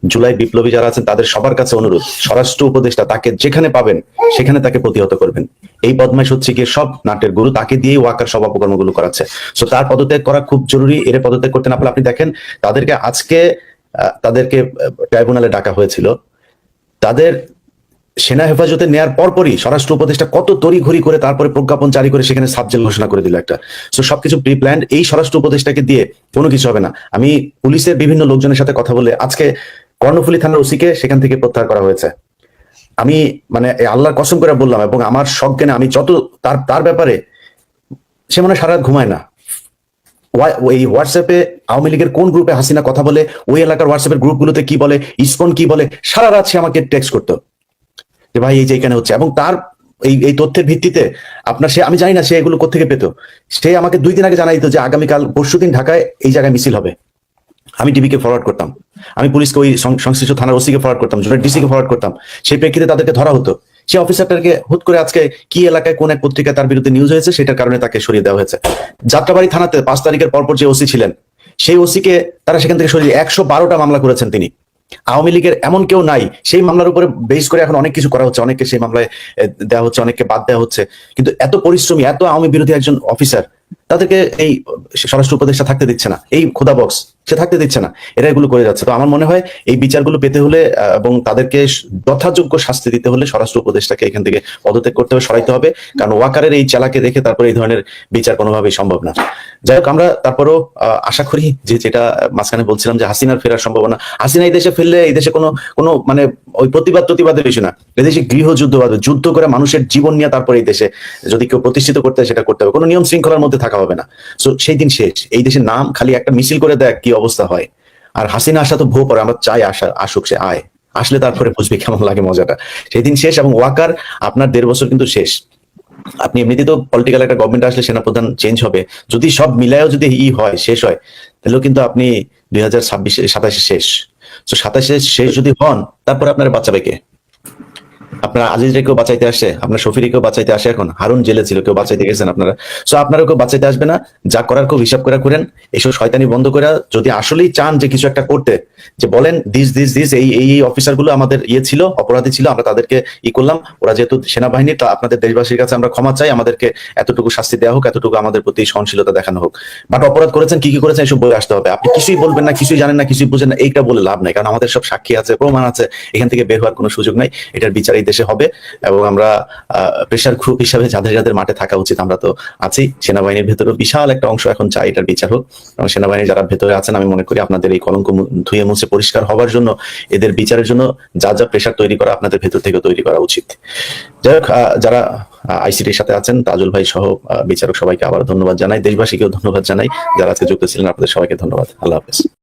জুলাই বিপ্লবী যারা আছেন তাদের সবার কাছে অনুরোধ, স্বরাষ্ট্র উপদেষ্টা তাকে যেখানে পাবেন সেখানে তাকে প্রতিহত করবেন। এই বদমাইশ হচ্ছে কি সব নাটের গুরু, তাকে দিয়েই ওয়াকার সব অপকর্মগুলো করাচ্ছে। সো তার পদত্যাগ করা খুব জরুরি। এর পদত্যাগ করতে না পারলে আপনি দেখেন তাদেরকে আজকে তাদেরকে ট্রাইব্যুনালে ডাকা হয়েছিল, তাদের সেনা হেফাজতে নেওয়ার পরপরই স্বরাষ্ট্র উপদেষ্টা কত তড়িঘড়ি করে তারপরে প্রজ্ঞাপন জারি করে সেখানে সাবজেক্ট ঘোষণা করে দিল একটা। সো সবকিছু প্রি প্ল্যান্ড। এই স্বরাষ্ট্র উপদেষ্টাকে দিয়ে কোনো কিছু হবে না। আমি পুলিশের বিভিন্ন লোকজনের সাথে কথা বলে আজকে কর্ণফুলী থানার ওসিকে সেখান থেকে প্রত্যাহার করা হয়েছে। আমি মানে আল্লাহর কসম করে বললাম, এবং আমার সজ্ঞানে আমি যত তার ব্যাপারে, সে মনে সারা রাত ঘুমায় না। ওই হোয়াটসঅ্যাপে আওয়ামী লীগের কোন গ্রুপে হাসিনা কথা বলে, ওই এলাকার হোয়াটসঅ্যাপের গ্রুপগুলোতে কি বলে, ইসকন কি বলে, সারা রাত সে আমাকে টেক্সট করতো যে ভাই এই যে এখানে হচ্ছে। এবং তার এই তথ্যের ভিত্তিতে আপনার আমি জানি না সে এগুলো কোত্থেকে পেত। সে আমাকে 2 দিন আগে জানাই দিত যে আগামীকাল পরশুদিন ঢাকায় এই জায়গায় মিছিল হবে। আমি ডিবিকে ফরওয়ার্ড করতাম, আমি পুলিশকে ওই সংশ্লিষ্ট থানার ওসিকে ফরওয়ার্ড করতাম, ডিসিকে ফরওয়ার্ড করতাম। সেই প্রেক্ষিতে তাদেরকে ধরা হতো। সে অফিসারটাকে হুট করে আজকে কি এলাকায় কোন এক পত্রিকায় তার বিরুদ্ধে নিউজ হয়েছে, সেটার কারণে তাকে সরিয়ে দেওয়া হয়েছে। যাত্রাবাড়ি থানাতে 5 তারিখের পরপর যে ওসি ছিলেন, সেই ওসিকে তারা সেখান থেকে সরিয়ে 112টা মামলা করেছেন তিনি। আওয়ামী লীগের এমন কেউ নাই। সেই মামলার উপরে বেস করে এখন অনেক কিছু করা হচ্ছে, অনেককে সেই মামলায় দেওয়া হচ্ছে, অনেককে বাদ দেওয়া হচ্ছে। কিন্তু এত পরিশ্রমী, এত আওয়ামী বিরোধী একজন অফিসার, তাদেরকে এই স্বরাষ্ট্র উপদেষ্টা থাকতে দিচ্ছে না, এই খোদা বক্স সে থাকতে দিচ্ছে না, এরা এগুলো করে যাচ্ছে। তো আমার মনে হয় এই বিচারগুলো পেতে হলে এবং তাদেরকে যথাযোগ্য শাস্তি দিতে হলে স্বরাষ্ট্র উপদেষ্টাকে এখান থেকে পদত্যাগ করতে হবে, সরাইতে হবে। কারণ ওয়াকারের এই চালাকে দেখে তারপরে এই ধরনের বিচার কোনোভাবেই সম্ভব না। যাই হোক, আমরা তারপরও আশা করি যে, যেটা মাঝখানে বলছিলাম যে হাসিনার ফেরার সম্ভাবনা, হাসিনা এই দেশে ফেললে এই দেশে কোনো মানে ওই প্রতিবাদের বিষয় না। এদেশে গৃহযুদ্ধ হবে, যুদ্ধ করে মানুষের জীবন নিয়ে তারপরে এই দেশে যদি কেউ প্রতিষ্ঠিত করতে হয় সেটা করতে হবে, কোনো নিয়ম শৃঙ্খলার মধ্যে থাকা হবে না। সো সেই দিন শেষ। এই দেশের নাম খালি একটা মিছিল করে দেয় কি অবস্থা হয়। আর হাসিনা আসা তো ভো পরে, আমরা চাই আসুক, সে আয়, আসলে তারপরে বুঝবে কেমন লাগে মজাটা। সেই দিন শেষ। এবং ওয়াকার আপনার 1.5 বছর কিন্তু শেষ। আপনি এমনিতে তো পলিটিক্যাল একটা গভর্নমেন্ট আসলে সেনাপ্রধান চেঞ্জ হবে, যদি সব মিলায়ও যদি হয় শেষ হয়, তাহলেও কিন্তু আপনি 2027 শেষ। তো 27 শেষ যদি হন, তারপরে আপনার বাচ্চাবে কে? আপনার আজিজরে কেউ বাঁচাইতে আসে, আপনার শফিরে কেউ বাঁচাইতে আসে? এখন হারুন জেলে ছিল, কেউ বাঁচাইতে গেছেন আপনারা? সো আপনারা কেউ বাঁচাইতে আসবে না। যা করার খুব হিসাব করে করেন। এইসব শয়তানি বন্ধ করে যদি আসলেই চান যে কিছু একটা করতে, যে বলেন দিস এই অফিসার গুলো আমাদের ছিল, অপরাধী ছিল, আমরা তাদেরকে করলাম। ওরা যেহেতু সেনাবাহিনী, তা আপনাদের দেশবাসীর কাছে আমরা ক্ষমা চাই, আমাদেরকে এতটুকু শাস্তি দেওয়া হোক, এতটুকু আমাদের প্রতি সহনশীলতা দেখানো হোক। বাট অপরাধ করেছেন, কি করেছেন এসব বলে আসতে হবে। আপনি কিছুই বলবেন না, কিছুই জানেন না, কিছুই বুঝেন না, এইটা বলে লাভ নাই। কারণ আমাদের সব সাক্ষী আছে, প্রমাণ আছে, এখান থেকে বের হওয়ার কোনো সুযোগ নাই। এটার বিচার এই দেশে হবে। এবং আমরা প্রেশার গ্রুপ হিসাবে যাদের মাঠে থাকা উচিত আমরা তো আছি। সেনাবাহিনীর ভেতরেও বিশাল একটা অংশ এখন চাই এটার বিচার হোক। এবং সেনাবাহিনী যারা ভেতরে আছেন, আমি মনে করি আপনাদের এই কলঙ্ক ধুয়ে মুছে পরিষ্কার হওয়ার জন্য, এদের বিচারের জন্য যা প্রেশার তৈরি করা আপনাদের ভেতর থেকে তৈরি করা উচিত। যাই হোক, যারা আইসিটির সাথে আছেন, তাজুল ভাই সহ বিচারক সবাইকে আবার ধন্যবাদ জানাই, দেশবাসীকেও ধন্যবাদ জানাই, যারা আজকে যুক্ত ছিলেন আপনাদের সবাইকে ধন্যবাদ। আল্লাহ হাফেজ।